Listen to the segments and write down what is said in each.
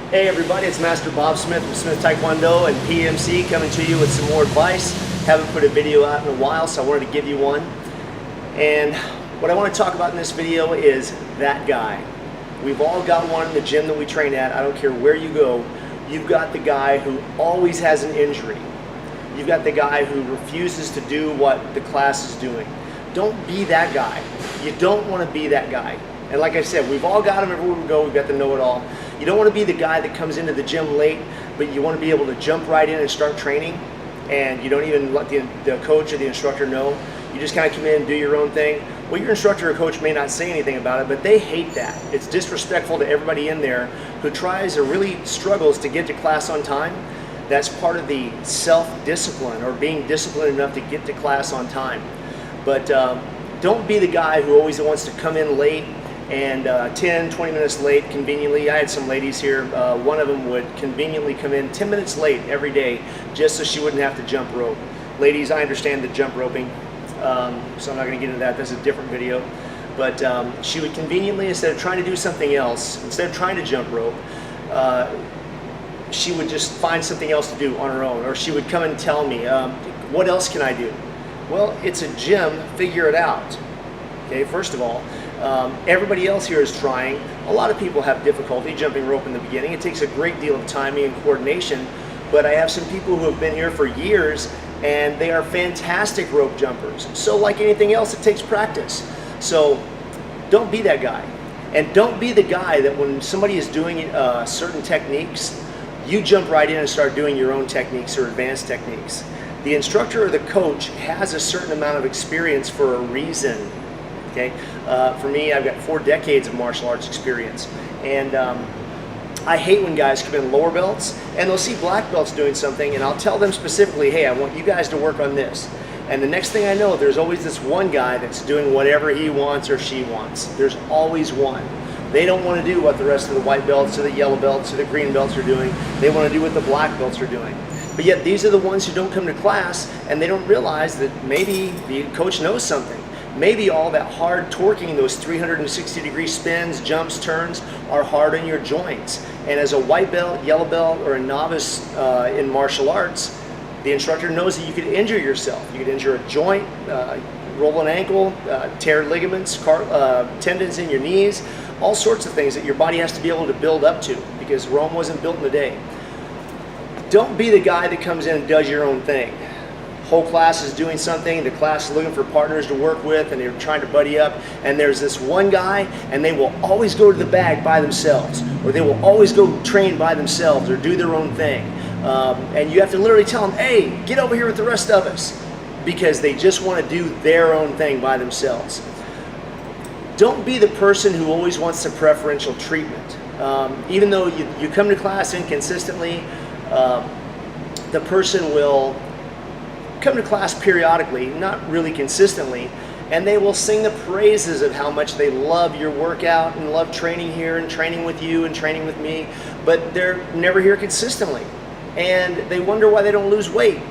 Hey everybody, it's Master Bob Smith from Smith Taekwondo and PMC coming to you with some more advice. Haven't put a video out in a while, so I wanted to give you one. And what I want to talk about in this video is that guy. We've all got one in the gym that we train at. I don't care where you go. You've got the guy who always has an injury. You've got the guy who refuses to do what the class is doing. Don't be that guy. You don't want to be that guy. And like I said, we've all got them everywhere we go. We've got the know-it-all. You don't want to be the guy that comes into the gym late, but you want to be able to jump right in and start training, and you don't even let the coach or the instructor know. You just kind of come in and do your own thing. Well, your instructor or coach may not say anything about it, but they hate that. It's disrespectful to everybody in there who tries or really struggles to get to class on time. That's part of the self-discipline, or being disciplined enough to get to class on time. But don't be the guy who always wants to come in late and 10, 20 minutes late conveniently. I had some ladies here, one of them would conveniently come in 10 minutes late every day just so she wouldn't have to jump rope. Ladies, I understand the jump roping, so I'm not going to get into that. That's a different video. But she would conveniently, instead of trying to do something else, instead of trying to jump rope, she would just find something else to do on her own, or she would come and tell me, what else can I do? Well, it's a gym, figure it out. Okay, first of all, everybody else here is trying. A lot of people have difficulty jumping rope in the beginning. It takes a great deal of timing and coordination, but I have some people who have been here for years and they are fantastic rope jumpers. So like anything else, it takes practice. So don't be that guy. And don't be the guy that when somebody is doing certain techniques, you jump right in and start doing your own techniques or advanced techniques. The instructor or the coach has a certain amount of experience for a reason. Okay, for me, I've got 4 decades of martial arts experience, and I hate when guys come in lower belts and they'll see black belts doing something, and I'll tell them specifically, hey, I want you guys to work on this. And the next thing I know, there's always this one guy that's doing whatever he wants or she wants. There's always one. They don't want to do what the rest of the white belts or the yellow belts or the green belts are doing. They want to do what the black belts are doing. But yet these are the ones who don't come to class, and they don't realize that maybe the coach knows something. Maybe all that hard torquing, those 360-degree spins, jumps, turns, are hard on your joints. And as a white belt, yellow belt, or a novice in martial arts, the instructor knows that you could injure yourself. You could injure a joint, roll an ankle, tear ligaments, tendons in your knees, all sorts of things that your body has to be able to build up to, because Rome wasn't built in a day. Don't be the guy that comes in and does your own thing. Whole class is doing something, the class is looking for partners to work with, and they're trying to buddy up, and there's this one guy, and they will always go to the bag by themselves, or they will always go train by themselves or do their own thing. And you have to literally tell them, hey, get over here with the rest of us, because they just want to do their own thing by themselves. Don't be the person who always wants the preferential treatment. Even though you come to class inconsistently, the person will come to class periodically, not really consistently, and they will sing the praises of how much they love your workout and love training here and training with you and training with me, but they're never here consistently, and they wonder why they don't lose weight.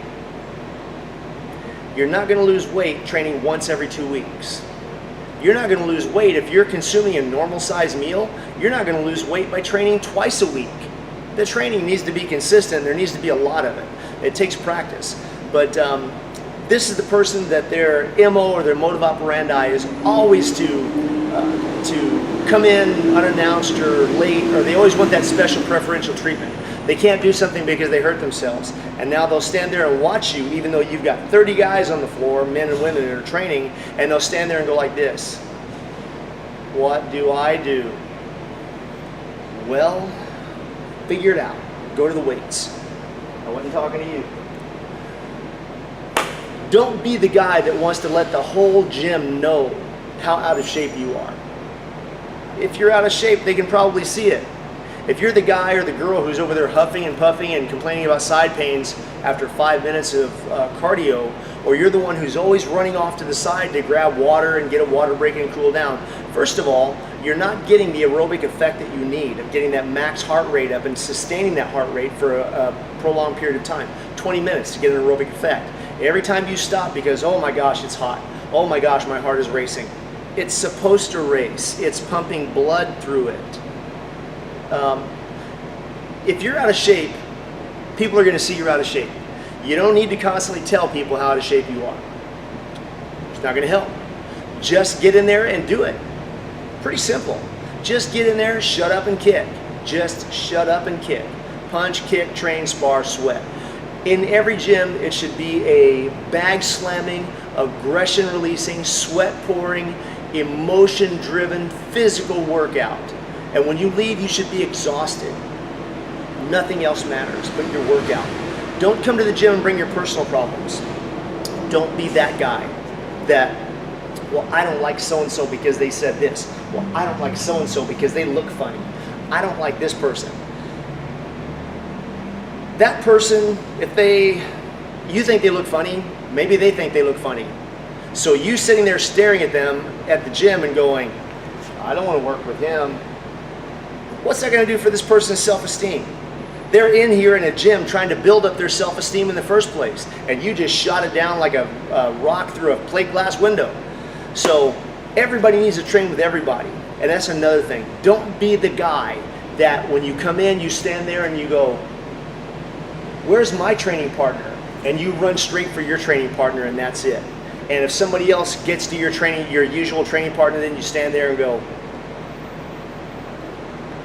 You're not going to lose weight training once every 2 weeks. You're not going to lose weight if you're consuming a normal size meal. You're not going to lose weight by training twice a week. The training needs to be consistent. There needs to be a lot of it. It takes practice. But this is the person that their MO or their mode of operandi is always to come in unannounced or late, or they always want that special preferential treatment. They can't do something because they hurt themselves, and now they'll stand there and watch you even though you've got 30 guys on the floor, men and women that are training, and they'll stand there and go like this. What do I do? Well, figure it out. Go to the weights. I wasn't talking to you. Don't be the guy that wants to let the whole gym know how out of shape you are. If you're out of shape, they can probably see it. If you're the guy or the girl who's over there huffing and puffing and complaining about side pains after 5 minutes of cardio, or you're the one who's always running off to the side to grab water and get a water break and cool down, first of all, you're not getting the aerobic effect that you need of getting that max heart rate up and sustaining that heart rate for a prolonged period of time. 20 minutes to get an aerobic effect. Every time you stop because, oh my gosh, it's hot. Oh my gosh, my heart is racing. It's supposed to race. It's pumping blood through it. if you're out of shape, people are going to see you're out of shape. You don't need to constantly tell people how out of shape you are. It's not going to help. Just get in there and do it. Pretty simple. Just get in there, shut up and kick. Just shut up and kick. Punch, kick, train, spar, sweat. In every gym, it should be a bag slamming, aggression releasing, sweat pouring, emotion driven, physical workout. And when you leave, you should be exhausted. Nothing else matters but your workout. Don't come to the gym and bring your personal problems. Don't be that guy that, well, I don't like so-and-so because they said this. Well, I don't like so-and-so because they look funny. I don't like this person. That person, if you think they look funny, maybe they think they look funny. So you sitting there staring at them at the gym and going, I don't want to work with him. What's that going to do for this person's self-esteem? They're in here in a gym trying to build up their self-esteem in the first place, and you just shot it down like a rock through a plate glass window. So everybody needs to train with everybody, and that's another thing. Don't be the guy that when you come in, you stand there and you go, where's my training partner? And you run straight for your training partner, and that's it. And if somebody else gets to your usual training partner, then you stand there and go,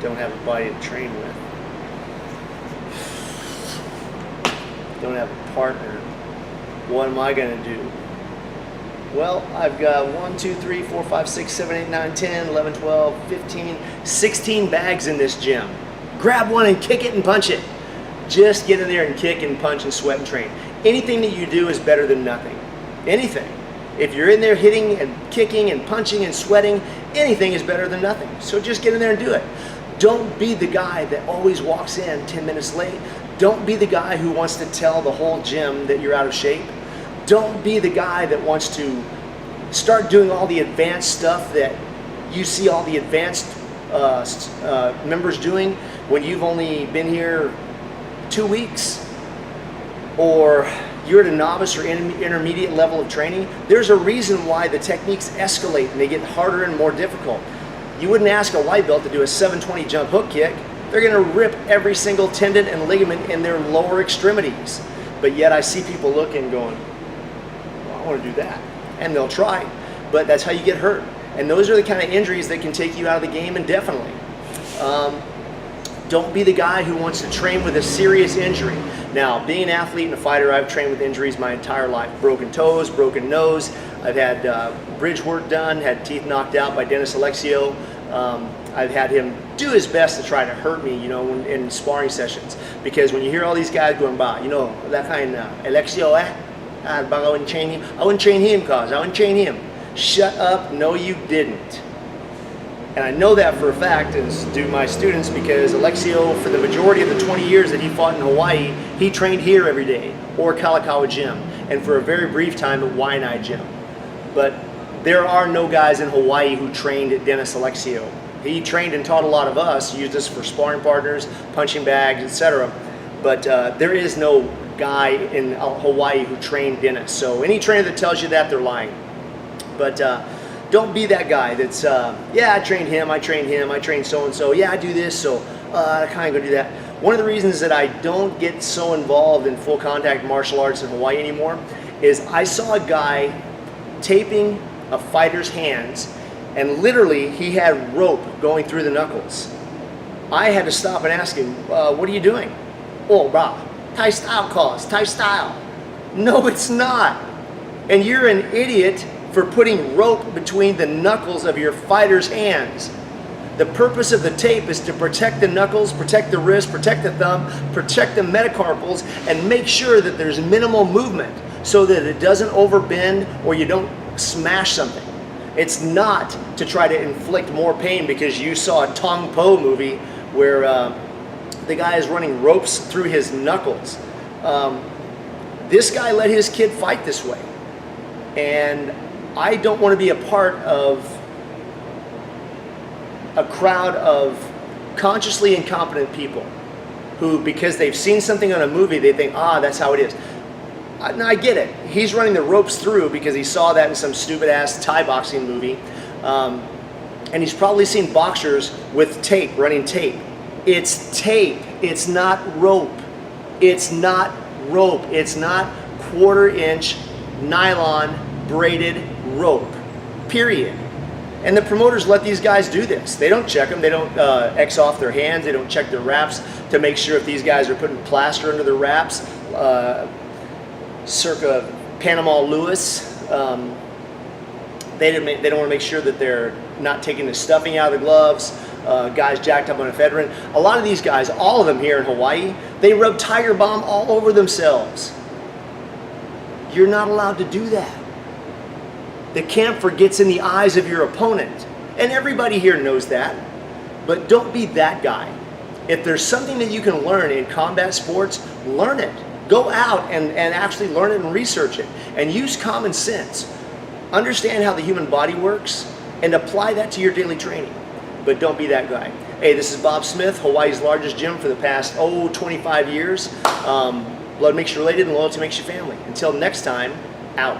don't have a body to train with. Don't have a partner. What am I going to do? Well, I've got 1, 2, 3, 4, 5, 6, 7, 8, 9, 10, 11, 12, 15, 16 bags in this gym. Grab one and kick it and punch it. Just get in there and kick and punch and sweat and train. Anything that you do is better than nothing. Anything. If you're in there hitting and kicking and punching and sweating, anything is better than nothing. So just get in there and do it. Don't be the guy that always walks in 10 minutes late. Don't be the guy who wants to tell the whole gym that you're out of shape. Don't be the guy that wants to start doing all the advanced stuff that you see all the advanced members doing when you've only been here 2 weeks, or you're at a novice or intermediate level of training. There's a reason why the techniques escalate and they get harder and more difficult. You wouldn't ask a white belt to do a 720 jump hook kick. They're going to rip every single tendon and ligament in their lower extremities. But yet I see people looking going, well, I want to do that. And they'll try, but that's how you get hurt. And those are the kind of injuries that can take you out of the game indefinitely. Don't be the guy who wants to train with a serious injury. Now, being an athlete and a fighter, I've trained with injuries my entire life. Broken toes, broken nose. I've had bridge work done, had teeth knocked out by Dennis Alexio. I've had him do his best to try to hurt me, in sparring sessions. Because when you hear all these guys going by, that kind of Alexio, I wouldn't train him. I wouldn't train him, cause I wouldn't train him. Shut up, no you didn't. And I know that for a fact, as do my students, because Alexio, for the majority of the 20 years that he fought in Hawaii, he trained here every day, or Kalakaua Gym, and for a very brief time at Waianae Gym. But there are no guys in Hawaii who trained at Dennis Alexio. He trained and taught a lot of us, used us for sparring partners, punching bags, etc. But there is no guy in Hawaii who trained Dennis. So any trainer that tells you that, they're lying. But don't be that guy that's, yeah, I trained him, I trained so-and-so, yeah, I do this, so I kind of go do that. One of the reasons that I don't get so involved in full contact martial arts in Hawaii anymore is I saw a guy taping a fighter's hands, and literally he had rope going through the knuckles. I had to stop and ask him, what are you doing? Oh, brah, Thai style cause, Thai style. No, it's not. And you're an idiot for putting rope between the knuckles of your fighter's hands. The purpose of the tape is to protect the knuckles, protect the wrist, protect the thumb, protect the metacarpals, and make sure that there's minimal movement so that it doesn't overbend or you don't smash something. It's not to try to inflict more pain because you saw a Tong Po movie where the guy is running ropes through his knuckles. This guy let his kid fight this way. And I don't want to be a part of a crowd of consciously incompetent people who, because they've seen something on a movie, they think, that's how it is. I get it. He's running the ropes through because he saw that in some stupid-ass Thai boxing movie. And he's probably seen boxers with tape, running tape. It's tape. It's not rope. It's not rope. It's not 1/4-inch nylon braided rope, period. And the promoters let these guys do this. They don't check them. They don't X off their hands. They don't check their wraps to make sure if these guys are putting plaster under their wraps, circa Panama Lewis. They don't want to make sure that they're not taking the stuffing out of the gloves. Guys jacked up on ephedrine. A lot of these guys, all of them here in Hawaii, they rub Tiger Balm all over themselves. You're not allowed to do that. The camphor gets in the eyes of your opponent. And everybody here knows that. But don't be that guy. If there's something that you can learn in combat sports, learn it. Go out and actually learn it and research it. And use common sense. Understand how the human body works and apply that to your daily training. But don't be that guy. Hey, this is Bob Smith, Hawaii's largest gym for the past, 25 years. Blood makes you related and loyalty makes you family. Until next time, out.